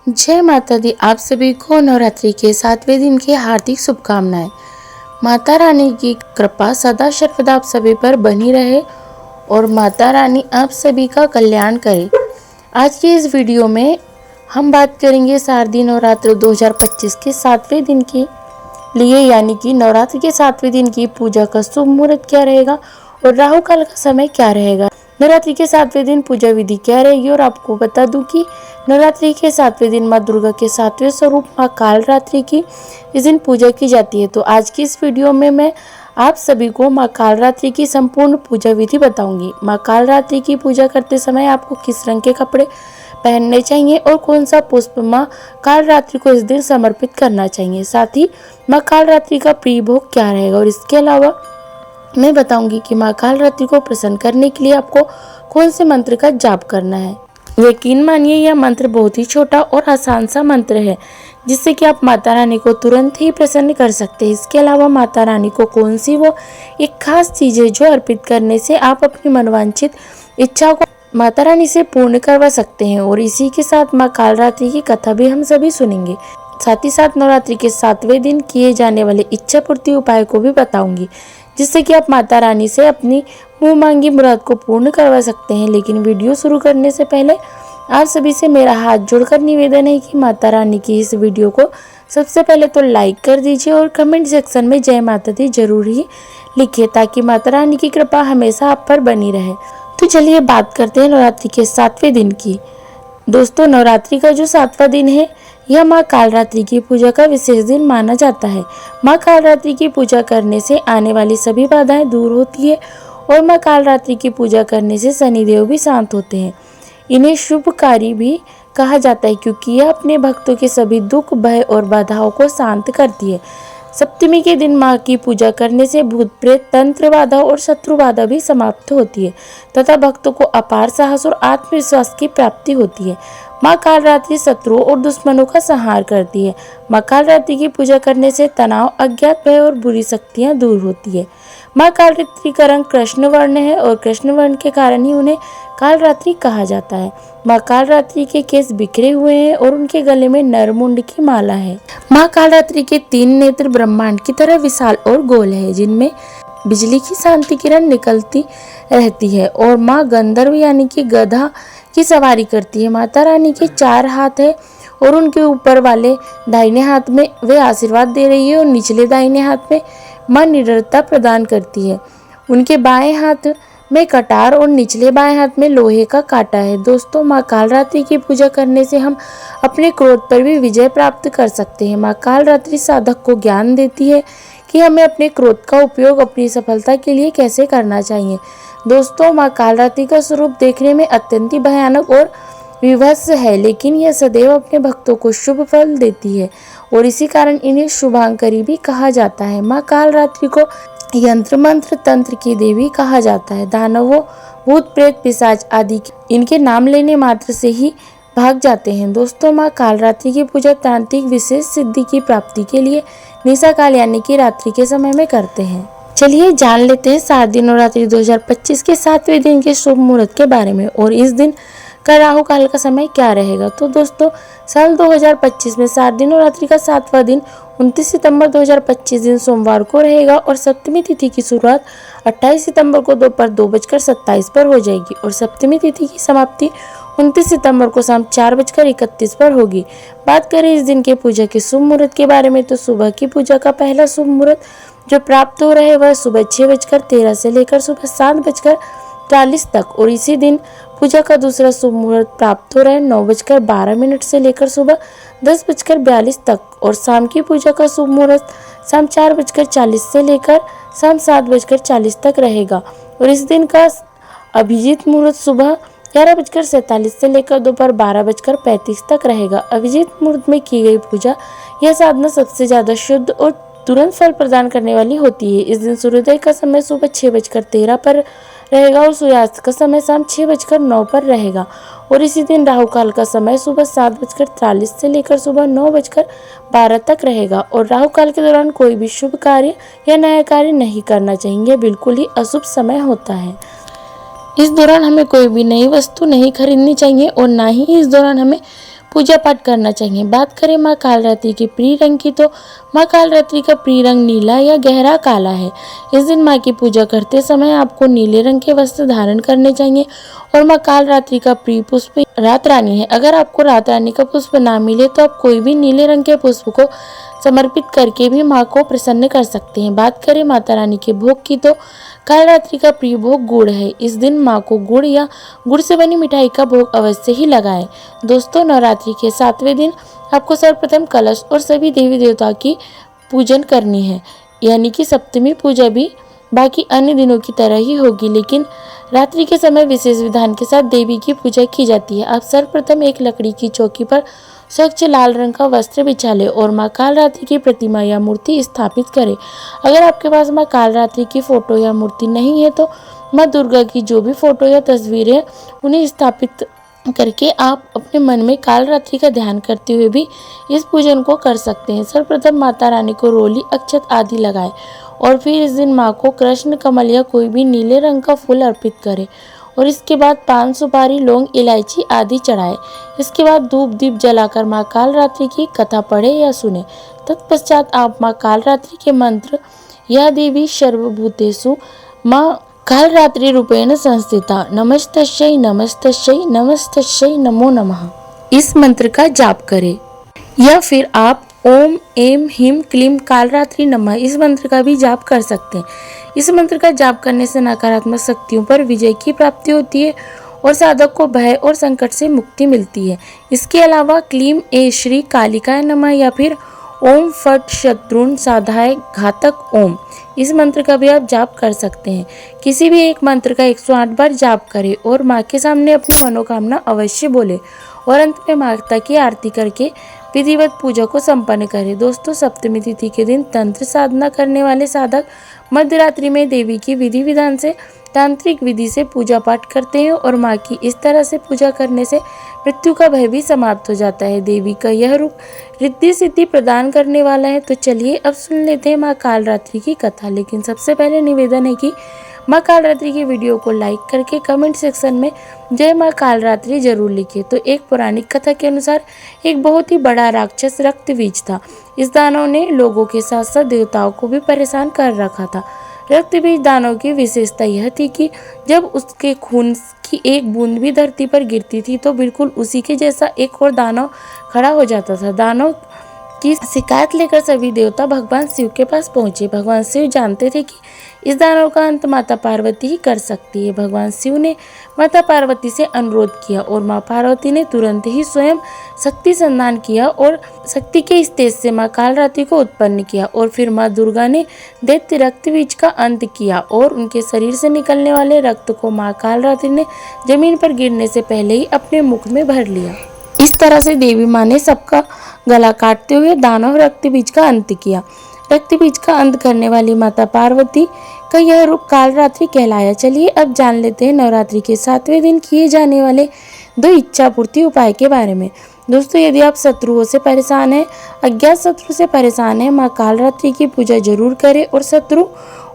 जय माता दी। आप सभी को नवरात्रि के 7वें दिन की हार्दिक शुभकामनाएं। माता रानी की कृपा सदा सर्वदा आप सभी पर बनी रहे और माता रानी आप सभी का कल्याण करे। आज की इस वीडियो में हम बात करेंगे शारदीय नवरात्र 2025 के 7वें दिन के लिए, यानी कि नवरात्रि के 7वें दिन की पूजा का शुभ मुहूर्त क्या रहेगा और राहु काल का समय क्या रहेगा। नवरात्रि के 7वें दिन पूजा विधि क्या रहेगी और आपको बता दूं कि नवरात्रि के 7वें दिन माँ दुर्गा के 7वें स्वरूप माँ काल रात्रि की इस दिन पूजा की जाती है। तो आज की इस वीडियो में मैं आप सभी को माँ काल रात्रि की संपूर्ण पूजा विधि बताऊंगी। माँ काल रात्रि की पूजा करते समय आपको किस रंग के कपड़े पहनने चाहिए और कौन सा पुष्प माँ काल रात्रि को इस दिन समर्पित करना चाहिए। साथ ही माँ काल रात्रि का प्रिय भोग क्या रहेगा और इसके अलावा मैं बताऊंगी कि माँ काल रात्रि को प्रसन्न करने के लिए आपको कौन से मंत्र का जाप करना है। यकीन मानिए यह मंत्र बहुत ही छोटा और आसान सा मंत्र है जिससे कि आप माता रानी को तुरंत ही प्रसन्न कर सकते हैं। इसके अलावा माता रानी को कौन सी वो एक खास चीज है जो अर्पित करने से आप अपनी मनवांछित इच्छाओं को माता रानी से पूर्ण करवा सकते हैं। और इसी के साथ माँ काल रात्रि की कथा भी हम सभी सुनेंगे। साथ ही साथ नवरात्रि के 7वें दिन किए जाने वाले इच्छा पूर्ति उपाय को भी बताऊंगी जिससे कि आप माता रानी से अपनी मुंह मांगी मुराद को पूर्ण करवा सकते हैं। लेकिन वीडियो शुरू करने से पहले आप सभी से मेरा हाथ जोड़कर निवेदन है कि माता रानी की इस वीडियो को सबसे पहले तो लाइक कर दीजिए और कमेंट सेक्शन में जय माता दी जरूर ही लिखिए ताकि माता रानी की कृपा हमेशा आप पर बनी रहे। तो चलिए बात करते हैं नवरात्रि के 7वें दिन की। दोस्तों, नवरात्रि का जो 7वां दिन है यह माँ काल रात्रि की पूजा का विशेष दिन माना जाता है। माँ काल रात्रि की पूजा करने से आने वाली सभी बाधाएं दूर होती है और माँ काल रात्रि की पूजा करने से शनिदेव भी शांत होते हैं। इन्हें शुभकारी भी कहा जाता है क्योंकि यह अपने भक्तों के सभी दुख, भय और बाधाओं को शांत करती है। सप्तमी के दिन माँ की पूजा करने से भूत प्रेत, तंत्र बाधा और शत्रु बाधा भी समाप्त होती है तथा भक्तों को अपार साहस और आत्मविश्वास की प्राप्ति होती है। माँ काल रात्रि शत्रुओं और दुश्मनों का संहार करती है। माँ काल रात्रि की पूजा करने से तनाव, अज्ञात भय और बुरी शक्तियाँ दूर होती है। माँ काल रात्रि का रंग कृष्ण वर्ण है और कृष्ण वर्ण के कारण ही उन्हें काल रात्रि कहा जाता है। माँ काल रात्रि के केस बिखरे हुए हैं और उनके गले में नरमुंड की माला है। माँ काल रात्रि के 3 नेत्र ब्रह्मांड की तरह विशाल और गोल है जिनमें बिजली की शांति किरण निकलती रहती है और माँ गंधर्व यानी कि गधा की सवारी करती है। माता रानी के 4 हाथ है और उनके ऊपर वाले दाहिने हाथ में वे आशीर्वाद दे रही है और निचले दाहिने हाथ में माँ निडरता प्रदान करती है। उनके बाएं हाथ में कटार और निचले बाएं हाथ में लोहे का कांटा है। दोस्तों, माँ काल रात्रि की पूजा करने से हम अपने क्रोध पर भी विजय प्राप्त कर सकते हैं। माँ काल रात्रि साधक को ज्ञान देती है कि हमें अपने क्रोध का उपयोग अपनी सफलता के लिए कैसे करना चाहिए। दोस्तों, माँ काल रात्रि का स्वरूप देखने में अत्यंत ही भयानक और विभत्स है, लेकिन यह सदैव अपने भक्तों को शुभ फल देती है और इसी कारण इन्हें शुभांकरी भी कहा जाता है। माँ काल रात्रि को यंत्र मंत्र तंत्र की देवी कहा जाता है। दानवों, भूत प्रेत, पिशाच आदि इनके नाम लेने मात्र से ही भाग जाते हैं। दोस्तों, माँ काल रात्रि की पूजा तांत्रिक विशेष सिद्धि की प्राप्ति के लिए निशा काल यानी कि रात्रि के समय में करते हैं। चलिए जान लेते हैं शारदीय नवरात्रि 2025 के 7वें दिन के शुभ मुहूर्त के बारे में और इस दिन का राहु काल का समय क्या रहेगा। तो दोस्तों, साल 2025 में शारदीय नवरात्रि का 7वां दिन 29 सितंबर 2025 दिन सोमवार को रहेगा और सप्तमी तिथि की शुरुआत 28 सितंबर को दोपहर 2:27 पर हो जाएगी और सप्तमी तिथि की समाप्ति 29 सितंबर को शाम 4:31 पर होगी। बात करें इस दिन के पूजा के शुभ मुहूर्त के बारे में तो सुबह की पूजा का पहला शुभ मुहूर्त जो प्राप्त हो रहा है वह सुबह 6:13 से लेकर सुबह 7:40 तक और इसी दिन पूजा का दूसरा शुभ मुहूर्त प्राप्त हो रहा है 9:12 से लेकर सुबह 10:42 तक और शाम की पूजा का शुभ मुहूर्त शाम 4:40 से लेकर शाम 7:40 तक रहेगा और इस दिन का अभिजीत मुहूर्त सुबह 11:47 से लेकर दोपहर 12:35 तक रहेगा। अभिजीत मुहूर्त में की गई पूजा यह साधना सबसे ज्यादा शुद्ध और तुरंत फल प्रदान करने वाली होती है। इस दिन सूर्योदय का समय सुबह 6:13 पर रहेगा और सूर्यास्त का समय शाम 6:09 पर रहेगा और इसी दिन राहु काल का समय सुबह 7:43 से लेकर सुबह 9:12 तक रहेगा और राहु काल के दौरान कोई भी शुभ कार्य या नया कार्य नहीं करना चाहिए, बिल्कुल ही अशुभ समय होता है। इस दौरान हमें कोई भी नई वस्तु नहीं खरीदनी चाहिए और ना ही इस दौरान हमें पूजा पाठ करना चाहिए। बात करें माँ कालरात्रि के प्रिय रंग की, तो माँ कालरात्रि का प्रिय रंग नीला या गहरा काला है। इस दिन माँ की पूजा करते समय आपको नीले रंग के वस्त्र धारण करने चाहिए। और माँ कालरात्रि का प्रिय पुष्प रात रानी है। अगर आपको रात रानी का पुष्प ना मिले तो आप कोई भी नीले रंग के पुष्प को समर्पित करके भी माँ को प्रसन्न कर सकते हैं। बात करें माता रानी के भोग की, तो कालरात्रि का प्रिय भोग गुड़ है। इस दिन माँ को गुड़ या गुड़ से बनी मिठाई का भोग अवश्य ही लगाएं। दोस्तों, नवरात्रि के 7वें दिन आपको सर्वप्रथम कलश और सभी देवी देवताओं की पूजन करनी है, यानी कि सप्तमी पूजा भी बाकी अन्य दिनों की तरह ही होगी, लेकिन रात्रि के समय विशेष विधान के साथ देवी की पूजा की जाती है। आप सर्वप्रथम एक लकड़ी की चौकी पर स्वच्छ लाल रंग का वस्त्र बिछा ले और माँ कालरात्रि की प्रतिमा या मूर्ति स्थापित करें। अगर आपके पास माँ कालरात्रि की फोटो या मूर्ति नहीं है तो माँ दुर्गा की जो भी फोटो या तस्वीरें उन्हें स्थापित करके आप अपने मन में कालरात्रि का ध्यान करते हुए भी इस पूजन को कर सकते हैं। सर्वप्रथम माता रानी को रोली, अक्षत आदि लगाएं और फिर इस दिन माँ को कृष्ण कमल या कोई भी नीले रंग का फूल अर्पित करें और इसके बाद पान, सुपारी, लौंग, इलायची आदि चढ़ाएं। इसके बाद धूप दीप जलाकर माँ कालरात्रि की कथा पढ़े या सुने। तत्पश्चात आप माँ कालरात्रि के मंत्र या देवी सर्वभूतेषु माँ कालरात्रि रूपेण संस्थिता नमस्तस्यै नमस्तस्यै नमस्तस्यै नमो नमः इस मंत्र का जाप करें। या फिर आप ओम एम ह्रीम क्लीम कालरात्रि नमः इस मंत्र का भी जाप कर सकते हैं। इस मंत्र का जाप करने से नकारात्मक शक्तियों पर विजय की प्राप्ति होती है और साधक को भय और संकट से मुक्ति मिलती है। इसके अलावा क्लीम ए श्री कालिकाय नमः या फिर ओम फट शत्रुन साधाय घातक ओम इस मंत्र का भी आप जाप कर सकते हैं। किसी भी एक मंत्र का 108 बार जाप करें और माँ के सामने अपनी मनोकामना अवश्य बोले और अंत में माता की आरती करके विधिवत पूजा को संपन्न करें। दोस्तों, सप्तमी तिथि के दिन तंत्र साधना करने वाले साधक मध्य रात्रि में देवी की विधि विधान से तांत्रिक विधि से पूजा पाठ करते हैं और माँ की इस तरह से पूजा करने से मृत्यु का भय भी समाप्त हो जाता है। देवी का यह रूप रिद्धि सिद्धि प्रदान करने वाला है। तो चलिए अब सुन लेते हैं माँ कालरात्रि की कथा। लेकिन सबसे पहले निवेदन है कि माँ कालरात्रि की वीडियो को लाइक करके कमेंट सेक्शन में जय माँ कालरात्रि जरूर लिखिए। तो एक पौराणिक कथा के अनुसार एक बहुत ही बड़ा राक्षस रक्तबीज था। इस दानव ने लोगों के साथ साथ देवताओं को भी परेशान कर रखा था। रक्तबीज दानव की विशेषता यह थी कि जब उसके खून की एक बूंद भी धरती पर गिरती थी तो बिल्कुल उसी के जैसा एक और दानव खड़ा हो जाता था। दानव की शिकायत लेकर सभी देवता भगवान शिव के पास पहुंचे। भगवान शिव जानते थे कि इस दानव का अंत माता पार्वती ही कर सकती है। भगवान शिव ने माता पार्वती से अनुरोध किया और माँ पार्वती ने तुरंत ही स्वयं शक्ति संधान किया और शक्ति के इस तेज से माँ कालरात्रि को उत्पन्न किया और फिर माँ दुर्गा ने दैत्य रक्तबीज का अंत किया और उनके शरीर से निकलने वाले रक्त को माँ कालरात्रि ने जमीन पर गिरने से पहले ही अपने मुख में भर लिया। इस तरह से देवी माँ ने सबका गला काटते हुए दानव रक्तबीज का अंत किया। रक्तबीज का अंत करने वाली माता पार्वती का यह रूप कालरात्रि कहलाया। चलिए अब जान लेते हैं नवरात्रि के 7वें दिन किए जाने वाले 2 इच्छा पूर्ति उपाय के बारे में। दोस्तों, यदि आप शत्रुओं से परेशान हैं, अज्ञात शत्रु से परेशान हैं, माँ कालरात्रि की पूजा जरूर करें और शत्रु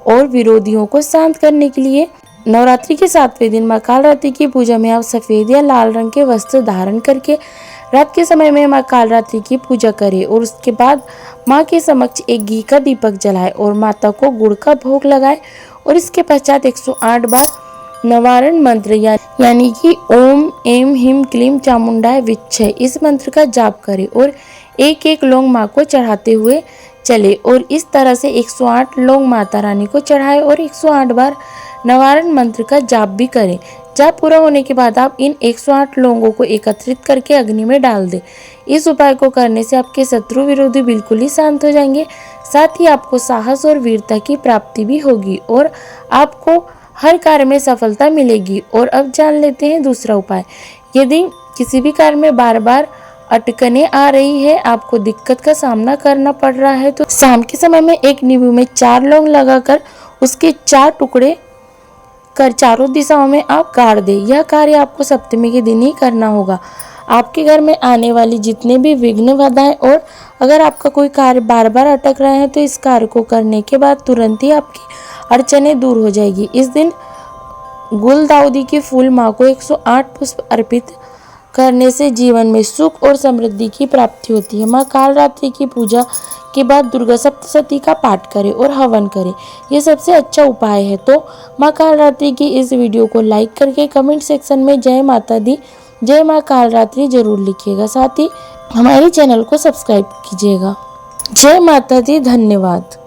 और विरोधियों को शांत करने के लिए नवरात्रि के 7वें दिन माँ कालरात्रि की पूजा में आप सफेद या लाल रंग के वस्त्र धारण करके रात के समय में माँ कालरात्रि की पूजा करें और उसके बाद माँ के समक्ष एक घी का दीपक जलाएं और माता को गुड़ का भोग लगाएं और इसके पश्चात 108 बार नवारण मंत्र यानी कि ओम एम ह्रीम क्लीम चामुंडाय विच्छय इस मंत्र का जाप करें और एक एक लौंग माँ को चढ़ाते हुए चले और इस तरह से 108 लौंग माता रानी को चढ़ाए और 108 बार नवारण मंत्र का जाप भी करें। जाप पूरा होने के बाद आप इन 108 लौंगों को एकत्रित करके अग्नि में डाल दें। इस उपाय को करने से आपके शत्रु विरोधी बिल्कुल ही शांत हो जाएंगे। साथ ही आपको साहस और वीरता की प्राप्ति भी होगी और आपको हर कार्य में सफलता मिलेगी। और अब जान लेते हैं दूसरा उपाय। यदि किसी भी कार्य में बार बार अटकने आ रही है, आपको दिक्कत का सामना करना पड़ रहा है, तो शाम के समय में एक नींबू में 4 लौंग लगाकर उसके 4 टुकड़े कर चारों दिशाओं में आप गाड़ दें। यह कार्य आपको सप्तमी के दिन ही करना होगा। आपके घर में आने वाली जितने भी विघ्न बाधाएं और अगर आपका कोई कार्य बार बार अटक रहा है तो इस कार्य को करने के बाद तुरंत ही आपकी अड़चने दूर हो जाएगी। इस दिन गुलदाउदी के फूल माँ को 108 पुष्प अर्पित करने से जीवन में सुख और समृद्धि की प्राप्ति होती है। माँ कालरात्रि की पूजा के बाद दुर्गा सप्तशती का पाठ करें और हवन करें, ये सबसे अच्छा उपाय है। तो माँ कालरात्रि की इस वीडियो को लाइक करके कमेंट सेक्शन में जय माता दी, जय माँ कालरात्रि जरूर लिखिएगा। साथ ही हमारे चैनल को सब्सक्राइब कीजिएगा। जय माता दी। धन्यवाद।